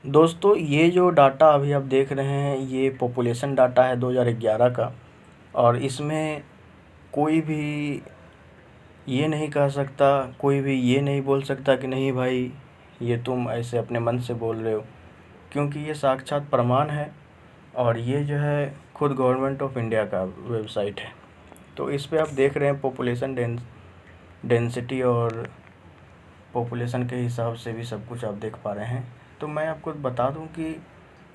दोस्तों, ये जो डाटा अभी आप देख रहे हैं ये पॉपुलेशन डाटा है 2011 का। और इसमें कोई भी ये नहीं कह सकता, कोई भी ये नहीं बोल सकता कि नहीं भाई ये तुम ऐसे अपने मन से बोल रहे हो, क्योंकि ये साक्षात प्रमाण है। और ये जो है खुद गवर्नमेंट ऑफ इंडिया का वेबसाइट है। तो इस पे आप देख रहे हैं पॉपुलेशन डेंसिटी और पॉपुलेशन के हिसाब से भी सब कुछ आप देख पा रहे हैं। तो मैं आपको बता दूं कि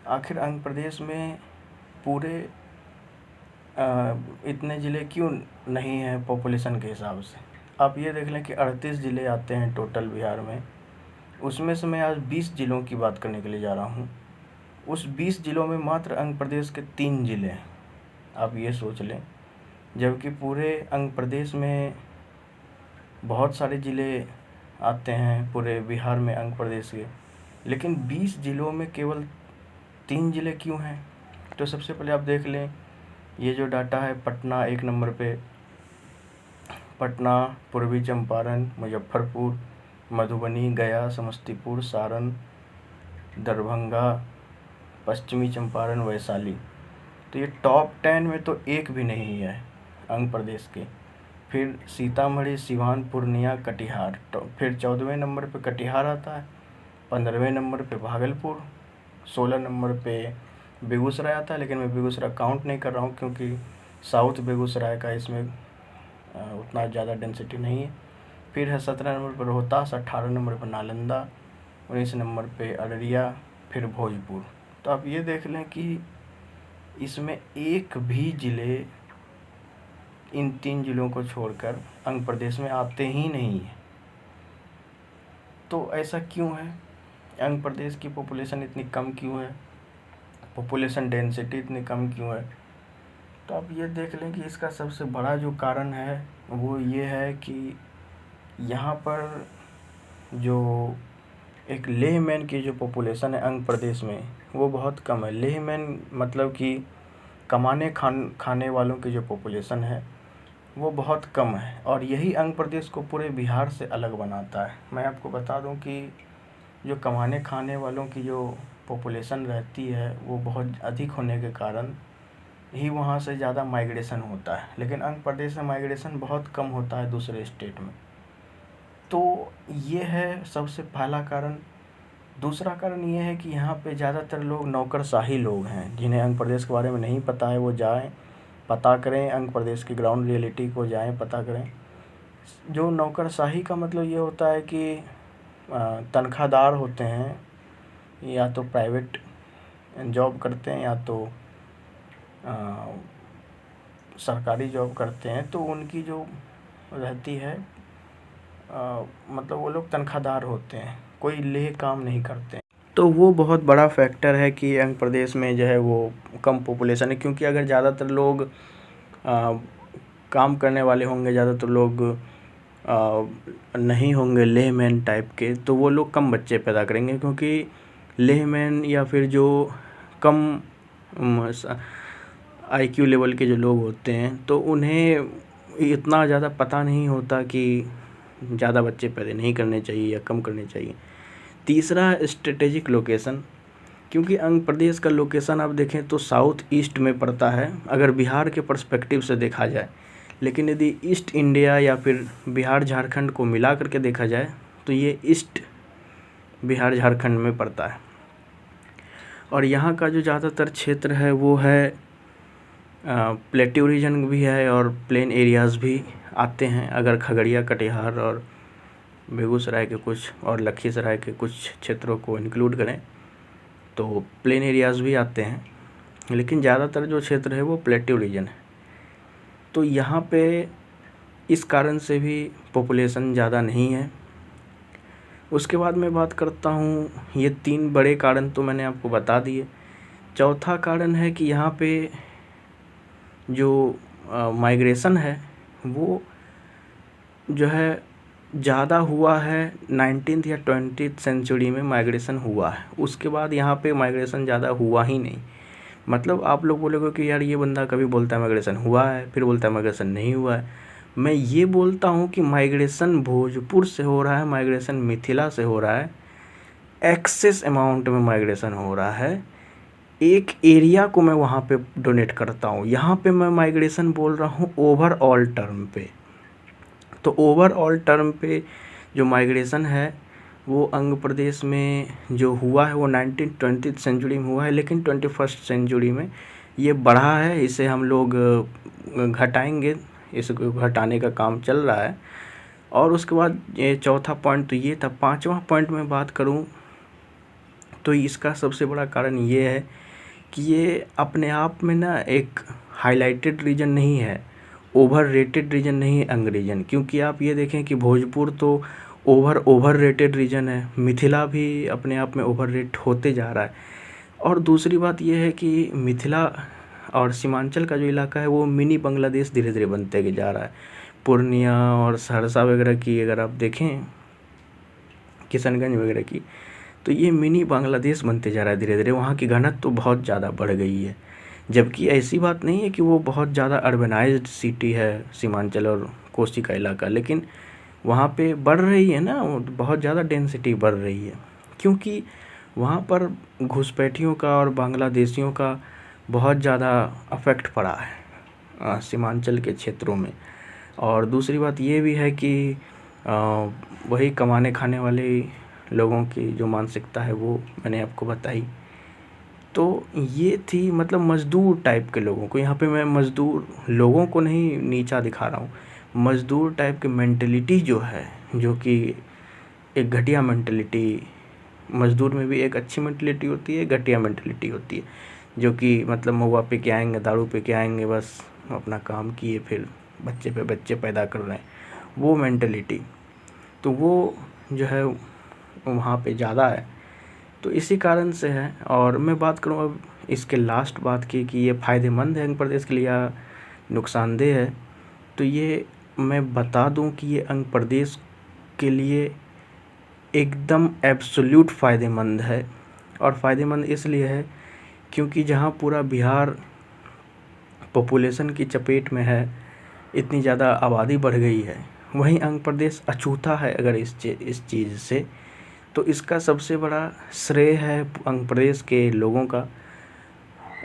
आखिर आंध्र प्रदेश में पूरे इतने ज़िले क्यों नहीं हैं पॉपुलेशन के हिसाब से। आप ये देख लें कि 38 ज़िले आते हैं टोटल बिहार में। उसमें से मैं आज 20 ज़िलों की बात करने के लिए जा रहा हूँ। उस 20 ज़िलों में मात्र आंध्र प्रदेश के 3 ज़िले हैं। आप ये सोच लें, जबकि पूरे आंध्र प्रदेश में बहुत सारे ज़िले आते हैं पूरे बिहार में आंध्र प्रदेश के, लेकिन 20 ज़िलों में केवल 3 ज़िले क्यों हैं। तो सबसे पहले आप देख लें, ये जो डाटा है पटना 1 नंबर पे। पटना, पूर्वी चंपारण, मुजफ्फरपुर, मधुबनी, गया, समस्तीपुर, सारण, दरभंगा, पश्चिमी चंपारण, वैशाली। तो ये टॉप 10 में तो एक भी नहीं है आंध्र प्रदेश के। फिर सीतामढ़ी, सिवान, पूर्णिया, कटिहार। तो फिर 14वें नंबर पे कटिहार आता है, 15वें नंबर पे भागलपुर, 16 नंबर पे बेगूसराय आता है। लेकिन मैं बेगूसराय काउंट नहीं कर रहा हूँ क्योंकि साउथ बेगूसराय का इसमें उतना ज़्यादा डेंसिटी नहीं है। फिर है 17 नंबर पर रोहतास, 18 नंबर पर नालंदा, 19 नंबर पे अररिया, फिर भोजपुर। तो आप ये देख लें कि इसमें एक भी ज़िले इन 3 ज़िलों को छोड़कर आंध्र प्रदेश में आते ही नहीं है। तो ऐसा क्यों है? आंध्र प्रदेश की पॉपुलेशन इतनी कम क्यों है? पॉपुलेशन डेंसिटी इतनी कम क्यों है? तो आप ये देख लें कि इसका सबसे बड़ा जो कारण है वो ये है कि यहाँ पर जो एक लेहमैन की जो पॉपुलेशन है आंध्र प्रदेश में वो बहुत कम है। लेहमैन मतलब कि कमाने खाने वालों की जो पॉपुलेशन है वो बहुत कम है। और यही आंध्र प्रदेश को पूरे बिहार से अलग बनाता है। मैं आपको बता दूं कि जो कमाने खाने वालों की जो पॉपुलेशन रहती है वो बहुत अधिक होने के कारण ही वहाँ से ज़्यादा माइग्रेशन होता है, लेकिन आंध्र प्रदेश में माइग्रेशन बहुत कम होता है दूसरे स्टेट में। तो ये है सबसे पहला कारण। दूसरा कारण ये है कि यहाँ पे ज़्यादातर लोग नौकरशाही लोग हैं, जिन्हें आंध्र प्रदेश के बारे में नहीं पता है वो जाएं पता करें, आंध्र प्रदेश की ग्राउंड रियलिटी को जाएं पता करें। जो नौकरशाही का मतलब ये होता है कि तनख्वाहदार होते हैं, या तो प्राइवेट जॉब करते हैं या तो सरकारी जॉब करते हैं। तो उनकी जो रहती है मतलब वो लोग तनख्वाहदार होते हैं, कोई लेह काम नहीं करते हैं। तो वो बहुत बड़ा फैक्टर है कि आंध्र प्रदेश में जो है वो कम पॉपुलेशन है, क्योंकि अगर ज़्यादातर लोग काम करने वाले होंगे, ज़्यादातर लोग नहीं होंगे लेहमैन टाइप के, तो वो लोग कम बच्चे पैदा करेंगे। क्योंकि लेहमैन या फिर जो कम IQ लेवल के जो लोग होते हैं तो उन्हें इतना ज़्यादा पता नहीं होता कि ज़्यादा बच्चे पैदा नहीं करने चाहिए या कम करने चाहिए। तीसरा, स्ट्रेटेजिक लोकेशन। क्योंकि आंध्र प्रदेश का लोकेशन आप देखें तो साउथ ईस्ट में पड़ता है अगर बिहार के पर्सपेक्टिव से देखा जाए। लेकिन यदि ईस्ट इंडिया या फिर बिहार झारखंड को मिला करके देखा जाए तो ये ईस्ट बिहार झारखंड में पड़ता है। और यहाँ का जो ज़्यादातर क्षेत्र है वो है प्लेट्यू रीजन भी है और प्लेन एरियाज़ भी आते हैं। अगर खगड़िया, कटिहार और बेगूसराय के कुछ और लखीसराय के कुछ क्षेत्रों को इंक्लूड करें तो प्लेन एरियाज़ भी आते हैं, लेकिन ज़्यादातर जो क्षेत्र है वो प्लेट्यू रीजन है। तो यहाँ पे इस कारण से भी पॉपुलेशन ज़्यादा नहीं है। उसके बाद मैं बात करता हूँ, ये 3 बड़े कारण तो मैंने आपको बता दिए। चौथा कारण है कि यहाँ पे जो माइग्रेशन है वो जो है ज़्यादा हुआ है 19th या 20th सेंचुरी में माइग्रेशन हुआ है। उसके बाद यहाँ पे माइग्रेशन ज़्यादा हुआ ही नहीं। मतलब आप लोग बोलोगे कि यार ये बंदा कभी बोलता है माइग्रेशन हुआ है, फिर बोलता है माइग्रेशन नहीं हुआ है। मैं ये बोलता हूँ कि माइग्रेशन भोजपुर से हो रहा है, माइग्रेशन मिथिला से हो रहा है। एक्सेस अमाउंट में माइग्रेशन हो रहा है, एक एरिया को मैं वहाँ पे डोनेट करता हूँ। यहाँ पे मैं माइग्रेशन बोल रहा हूँ ओवरऑल टर्म पे। तो ओवरऑल टर्म पे जो माइग्रेशन है वो अंग प्रदेश में जो हुआ है वो 19th सेंचुरी में हुआ है, लेकिन 21st सेंचुरी में ये बढ़ा है। इसे हम लोग घटाएंगे, इसको घटाने का काम चल रहा है। और उसके बाद ये चौथा पॉइंट तो ये था। पांचवा पॉइंट में बात करूं तो इसका सबसे बड़ा कारण ये है कि ये अपने आप में ना एक हाईलाइटेड रीजन नहीं है, ओवररेटेड रीजन नहीं है अंग रीजन। क्योंकि आप ये देखें कि भोजपुर तो ओवररेटेड रीजन है, मिथिला भी अपने आप में ओवररेट होते जा रहा है। और दूसरी बात ये है कि मिथिला और सीमांचल का जो इलाका है वो मिनी बांग्लादेश धीरे धीरे बनते जा रहा है। पूर्णिया और सहरसा वगैरह की अगर आप देखें, किशनगंज वगैरह की, तो ये मिनी बांग्लादेश बनते जा रहा है धीरे धीरे। वहाँ की घनत्व तो बहुत ज़्यादा बढ़ गई है, जबकि ऐसी बात नहीं है कि वो बहुत ज़्यादा अर्बनाइज्ड सिटी है सीमांचल और कोसी का इलाका, लेकिन वहाँ पे बढ़ रही है ना, बहुत ज़्यादा डेंसिटी बढ़ रही है। क्योंकि वहाँ पर घुसपैठियों का और बांग्लादेशियों का बहुत ज़्यादा अफेक्ट पड़ा है सीमांचल के क्षेत्रों में। और दूसरी बात ये भी है कि वही कमाने खाने वाले लोगों की जो मानसिकता है वो मैंने आपको बताई। तो ये थी मतलब मज़दूर टाइप के लोगों को, यहाँ पे मैं मज़दूर लोगों को नहीं नीचा दिखा रहा हूँ, मज़दूर टाइप की मेंटलिटी जो है, जो कि एक घटिया मेंटलिटी, मज़दूर में भी एक अच्छी मेंटलिटी होती है, घटिया मेंटलिटी होती है, जो कि मतलब महुआ पे के आएंगे, दारू पे के आएंगे, बस अपना काम किए फिर बच्चे पे बच्चे पैदा कर रहे हैं, वो मेंटलिटी। तो वो जो है वहाँ पे ज़्यादा है, तो इसी कारण से है। और मैं बात करूँ अब इसके लास्ट बात की कि ये फ़ायदेमंद है अंग प्रदेश के लिए या नुकसानदेह है, तो ये मैं बता दूं कि ये अंग प्रदेश के लिए एकदम एब्सोल्यूट फ़ायदेमंद है। और फ़ायदेमंद इसलिए है क्योंकि जहाँ पूरा बिहार पॉपुलेशन की चपेट में है, इतनी ज़्यादा आबादी बढ़ गई है, वहीं अंग प्रदेश अछूता है अगर इस चीज़ से, तो इसका सबसे बड़ा श्रेय है अंग प्रदेश के लोगों का।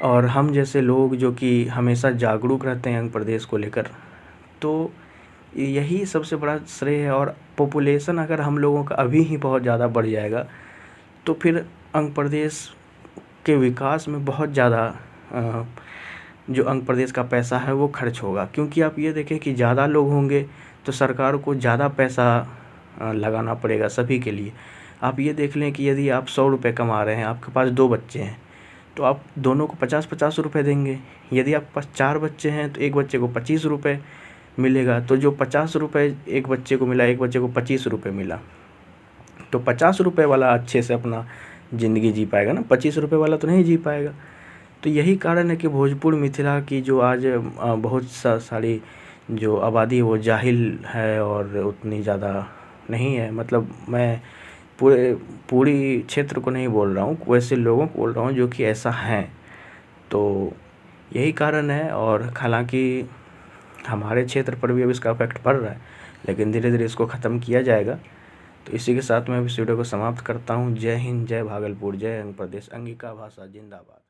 और हम जैसे लोग जो कि हमेशा जागरूक रहते हैं अंग प्रदेश को लेकर, तो यही सबसे बड़ा श्रेय है। और पॉपुलेशन अगर हम लोगों का अभी ही बहुत ज़्यादा बढ़ जाएगा तो फिर अंग प्रदेश के विकास में बहुत ज़्यादा जो अंग प्रदेश का पैसा है वो खर्च होगा। क्योंकि आप ये देखें कि ज़्यादा लोग होंगे तो सरकार को ज़्यादा पैसा लगाना पड़ेगा सभी के लिए। आप ये देख लें कि यदि आप 100 रुपये कमा रहे हैं, आपके पास 2 बच्चे हैं, तो आप दोनों को 50-50 रुपये देंगे। यदि आपके पास 4 बच्चे हैं तो एक बच्चे को 25 रुपये मिलेगा, तो जो 50 रुपये एक बच्चे को मिला, एक बच्चे को 25 रुपये मिला, तो 50 रुपये वाला अच्छे से अपना ज़िंदगी जी पाएगा ना, 25 रुपये वाला तो नहीं जी पाएगा। तो यही कारण है कि भोजपुर मिथिला की जो आज बहुत सारी जो आबादी है वो जाहिल है और उतनी ज़्यादा नहीं है। मतलब मैं पूरी क्षेत्र को नहीं बोल रहा हूँ, वैसे लोगों को बोल रहा हूँ जो कि ऐसा हैं। तो यही कारण है। और हालांकि हमारे क्षेत्र पर भी अब इसका इफेक्ट पड़ रहा है, लेकिन धीरे धीरे इसको ख़त्म किया जाएगा। तो इसी के साथ मैं इस वीडियो को समाप्त करता हूँ। जय हिंद, जय भागलपुर, जय अंग प्रदेश, अंगिका भाषा जिंदाबाद।